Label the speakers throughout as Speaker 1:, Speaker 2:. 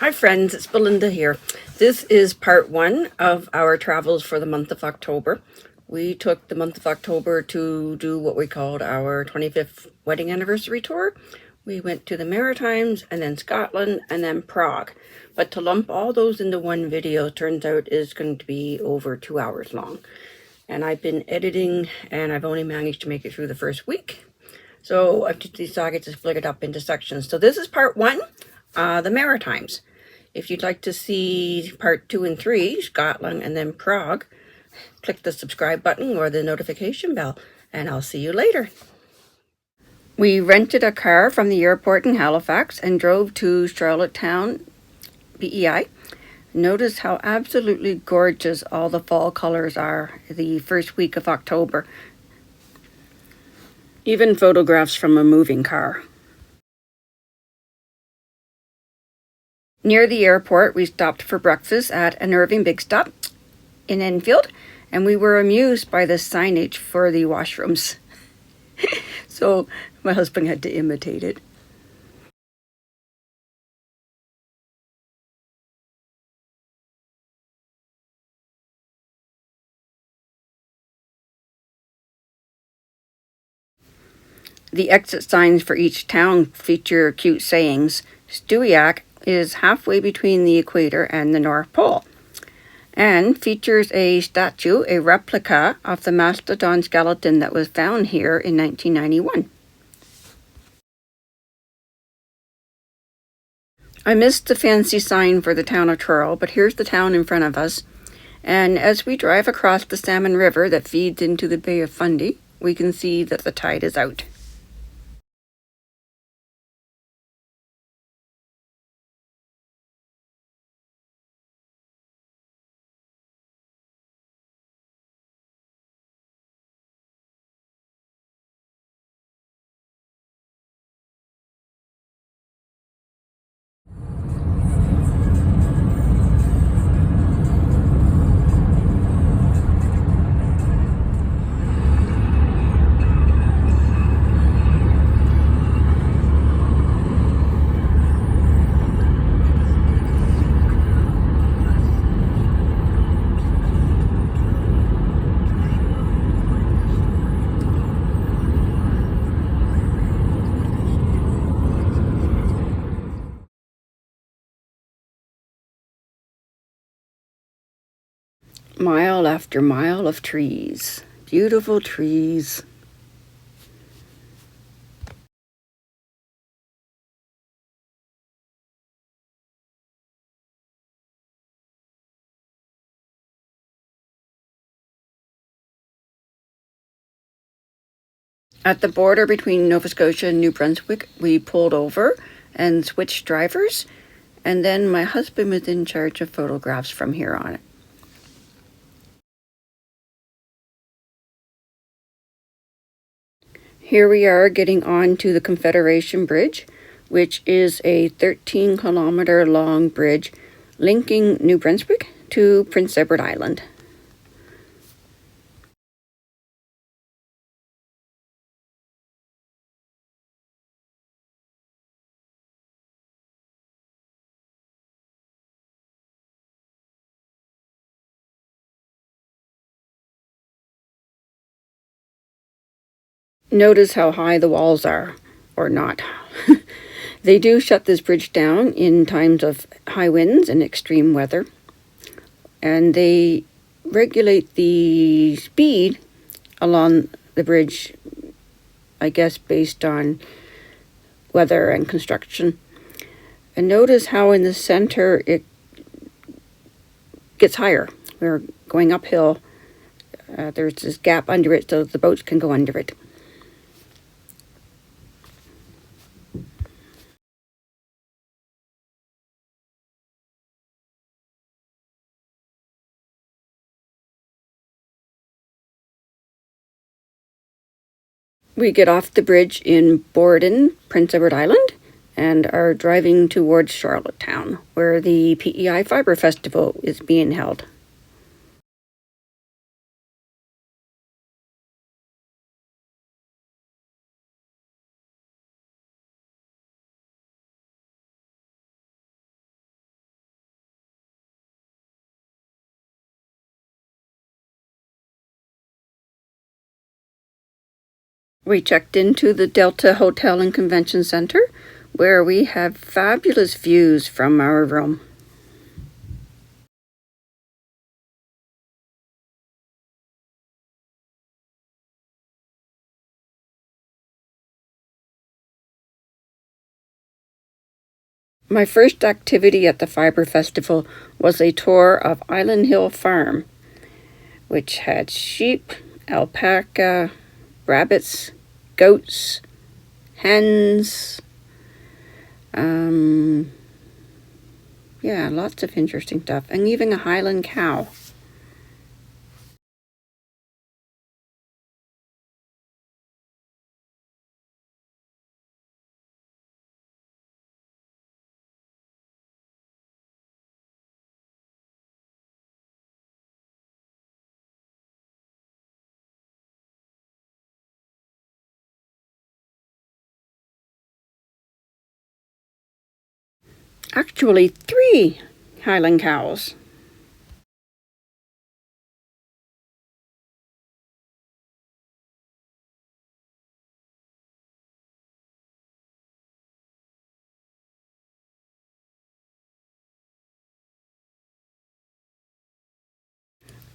Speaker 1: Hi friends, it's Belinda here. This is part one of our travels for the month of October. We took the month of October to do what we called our 25th wedding anniversary tour. We went to the Maritimes and then Scotland and then Prague. But to lump all those into one video turns out is going to be over 2 hours long. And I've been editing and I've only managed to make it through the first week. So I've just decided to split it up into sections. So this is part one, the Maritimes. If you'd like to see part 2 and 3, Scotland and then Prague, click the subscribe button or the notification bell, and I'll see you later. We rented a car from the airport in Halifax and drove to Charlottetown, PEI. Notice how absolutely gorgeous all the fall colors are the first week of October. Even photographs from a moving car. Near the airport, we stopped for breakfast at an Irving Big Stop in Enfield, and we were amused by the signage for the washrooms. So my husband had to imitate it. The exit signs for each town feature cute sayings. Stewiacke is halfway between the equator and the North Pole, and features a statue, a replica of the mastodon skeleton that was found here in 1991. I missed the fancy sign for the town of Truro, but here's the town in front of us. And as we drive across the Salmon River that feeds into the Bay of Fundy, we can see that the tide is out. Mile after mile of trees. Beautiful trees. At the border between Nova Scotia and New Brunswick, we pulled over and switched drivers, and then my husband was in charge of photographs from here on. Here we are getting on to the Confederation Bridge, which is a 13-kilometer long bridge linking New Brunswick to Prince Edward Island. Notice how high the walls are, or not. They do shut this bridge down in times of high winds and extreme weather, and they regulate the speed along the bridge, I guess, based on weather and construction. And notice how in the center it gets higher. We're going uphill. There's this gap under it so the boats can go under it. We get off the bridge in Borden, Prince Edward Island, and are driving towards Charlottetown, where the PEI Fibre Festival is being held. We checked into the Delta Hotel and Convention Center, where we have fabulous views from our room. My first activity at the Fibre Festival was a tour of Island Hill Farm, which had sheep, alpaca, rabbits, goats, hens, yeah, lots of interesting stuff, and even a Highland cow. Actually, 3 Highland cows.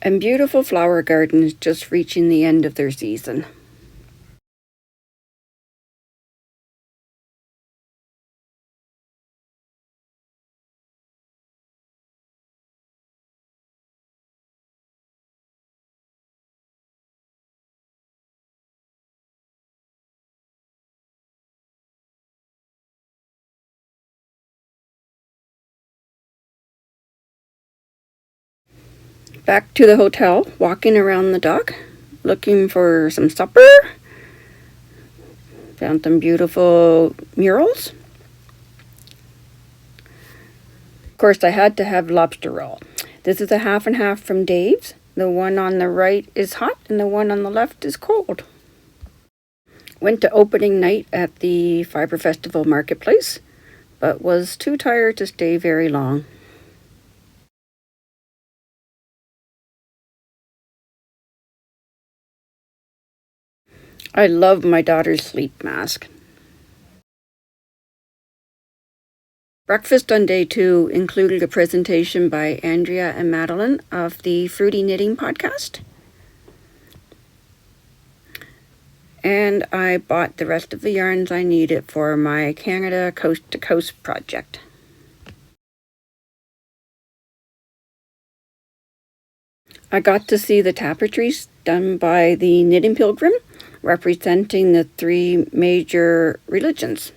Speaker 1: And beautiful flower gardens just reaching the end of their season. Back to the hotel, walking around the dock, looking for some supper. Found some beautiful murals. Of course, I had to have lobster roll. This is a half and half from Dave's. The one on the right is hot and the one on the left is cold. Went to opening night at the Fibre Festival Marketplace, but was too tired to stay very long. I love my daughter's sleep mask. Breakfast on day 2 included a presentation by Andrea and Madeline of the Fruity Knitting podcast. And I bought the rest of the yarns I needed for my Canada Coast to Coast project. I got to see the tapestries done by the Knitting Pilgrim, representing the 3 major religions.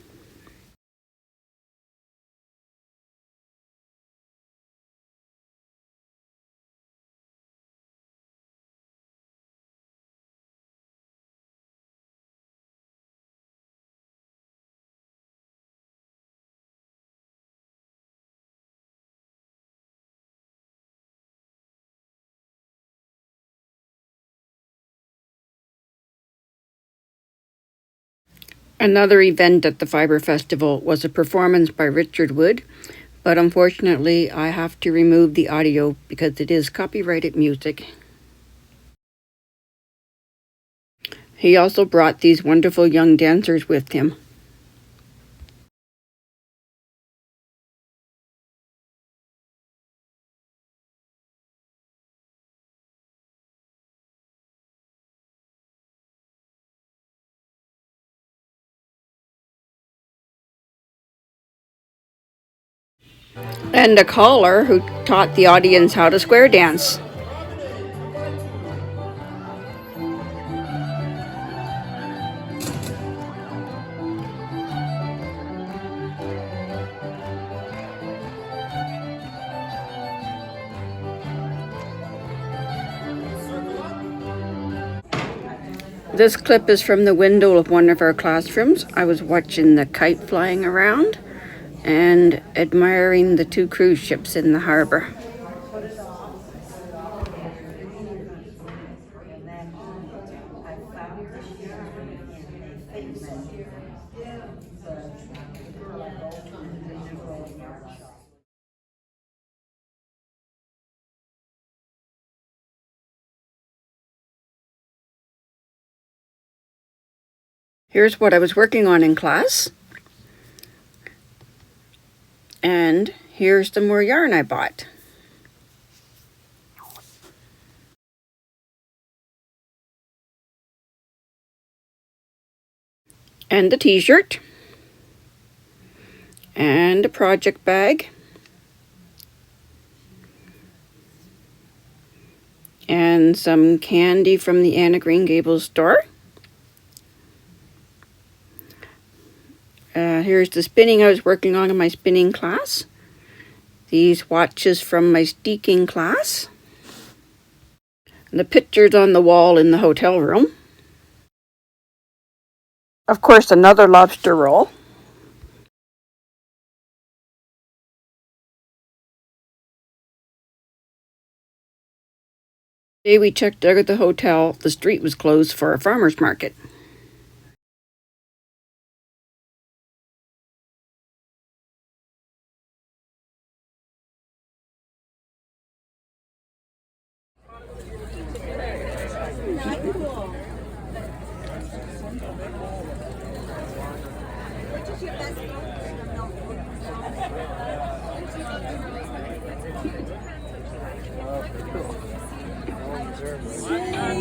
Speaker 1: Another event at the Fibre Festival was a performance by Richard Wood, but unfortunately I have to remove the audio because it is copyrighted music. He also brought these wonderful young dancers with him. And a caller who taught the audience how to square dance. This clip is from the window of one of our classrooms. I was watching the kite flying around and admiring the 2 cruise ships in the harbor. Here's what I was working on in class. And here's some more yarn I bought. And the t-shirt. And a project bag. And some candy from the Anna Green Gables store. Here's the spinning I was working on in my spinning class. These watches from my steeking class. And the pictures on the wall in the hotel room. Of course, another lobster roll. The day we checked out of the hotel, the street was closed for a farmer's market.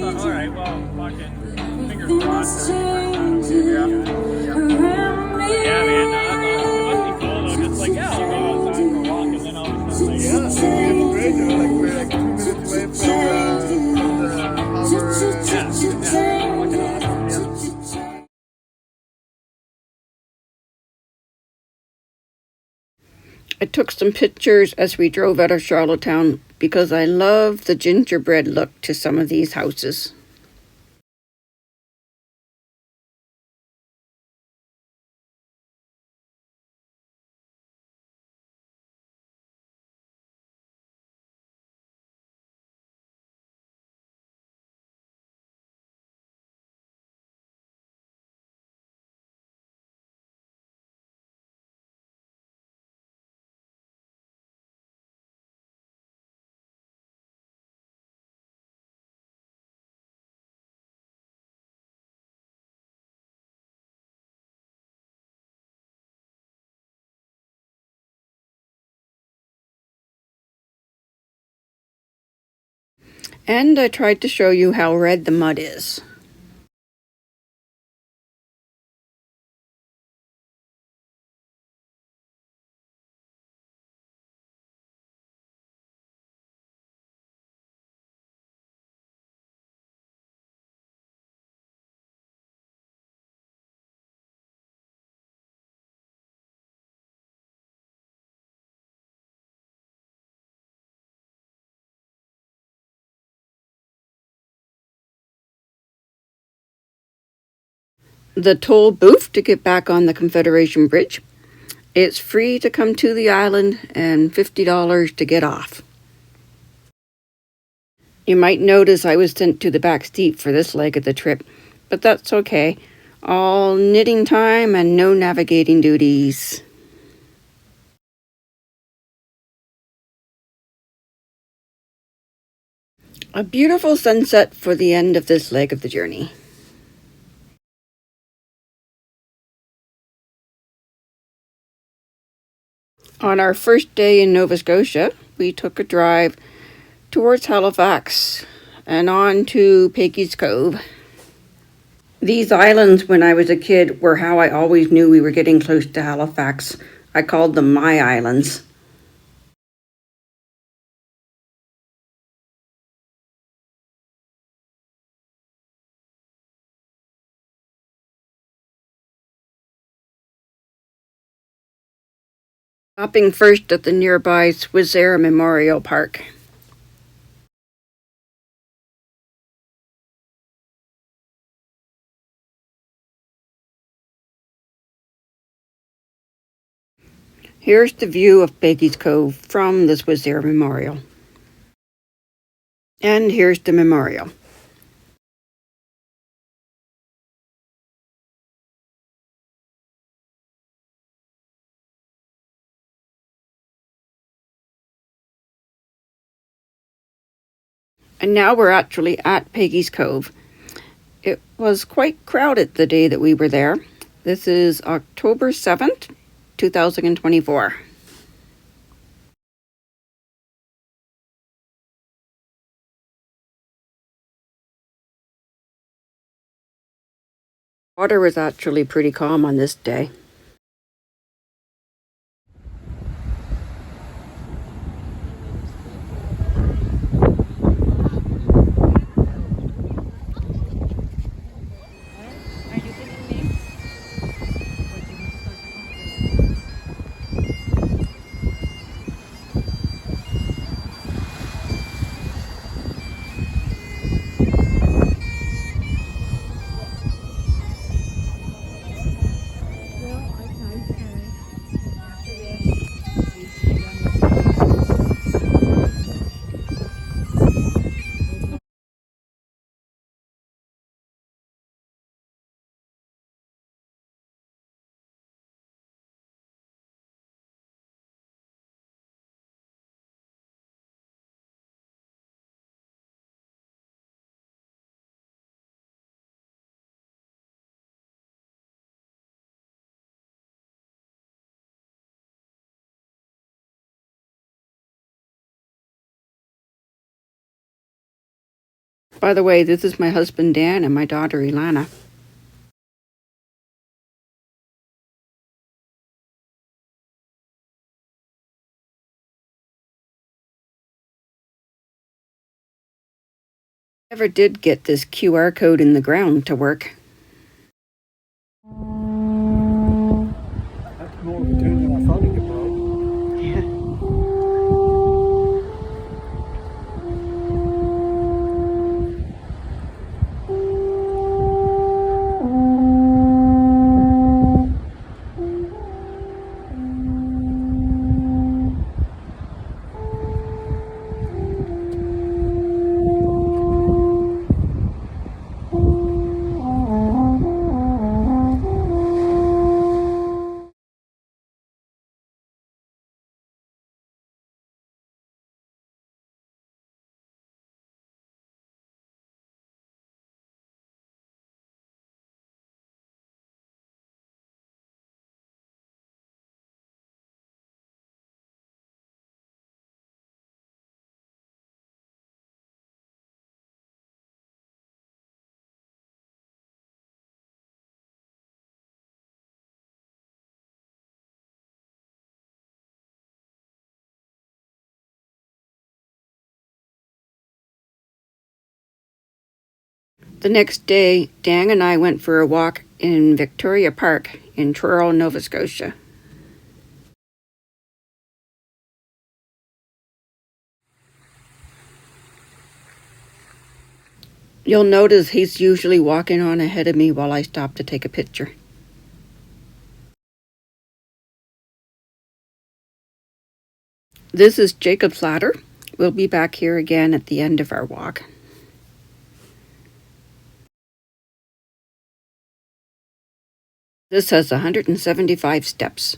Speaker 2: All right, well, fucking fingers crossed. Yeah, man, it must be cool though. Just like, yeah, I'll go outside for a walk and then all of a sudden,
Speaker 3: It's great. We're like 2 minutes away from
Speaker 1: I took some pictures as we drove out of Charlottetown because I love the gingerbread look to some of these houses. And I tried to show you how red the mud is. The toll booth to get back on the Confederation Bridge. It's free to come to the island and $50 to get off. You might notice I was sent to the back seat for this leg of the trip, but that's okay. All knitting time and no navigating duties. A beautiful sunset for the end of this leg of the journey. On our first day in Nova Scotia, we took a drive towards Halifax and on to Peggy's Cove. These islands, when I was a kid, were how I always knew we were getting close to Halifax. I called them my islands. Stopping first at the nearby Swissair Memorial Park. Here's the view of Peggy's Cove from the Swissair Memorial. And here's the memorial. And now we're actually at Peggy's Cove. It was quite crowded the day that we were there. This is October 7th, 2024. Water was actually pretty calm on this day. By the way, this is my husband Dan and my daughter Ilana. Never did get this QR code in the ground to work.
Speaker 3: That's more of a tune than I thought it could blow.
Speaker 1: The next day, Dan and I went for a walk in Victoria Park in Truro, Nova Scotia. You'll notice he's usually walking on ahead of me while I stop to take a picture. This is Jacob's Ladder. We'll be back here again at the end of our walk. This has 175 steps.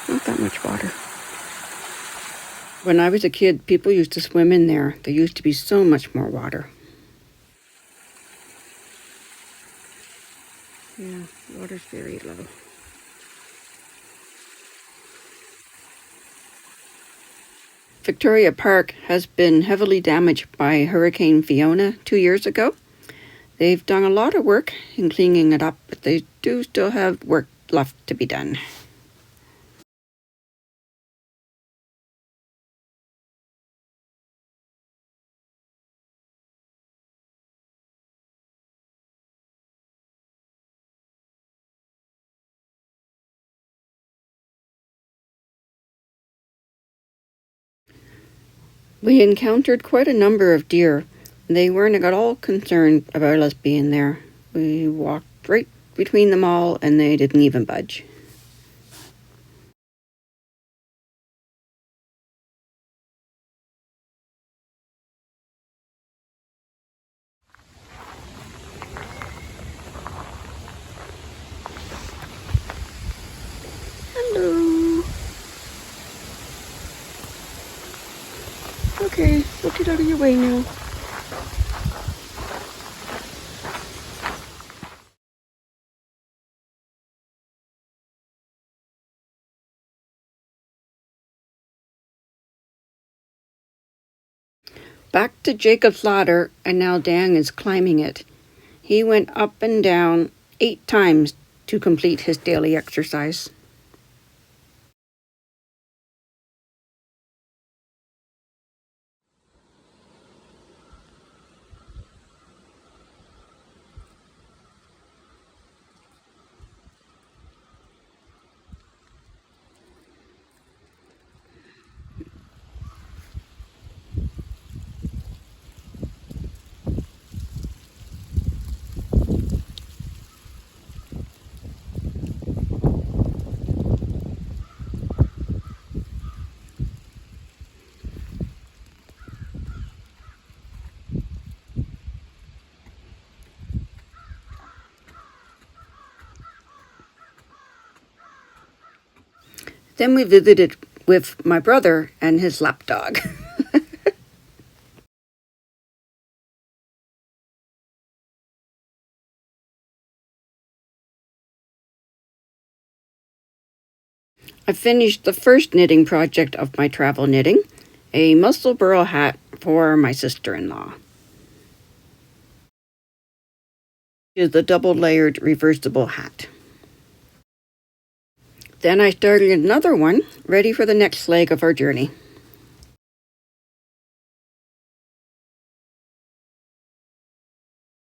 Speaker 1: Not that much water. When I was a kid, people used to swim in there. There used to be so much more water. Yeah, water's very low. Victoria Park has been heavily damaged by Hurricane Fiona 2 years ago. They've done a lot of work in cleaning it up, but they do still have work left to be done. We encountered quite a number of deer. They weren't at all concerned about us being there. We walked right between them all, and they didn't even budge. Hello. Okay, we'll get out of your way now. Back to Jacob's ladder, and now Dan is climbing it. He went up and down 8 times to complete his daily exercise. Then we visited with my brother and his lapdog. I finished the first knitting project of my travel knitting, a mussel burrow hat for my sister-in-law. Is the double-layered reversible hat. Then I started another one, ready for the next leg of our journey.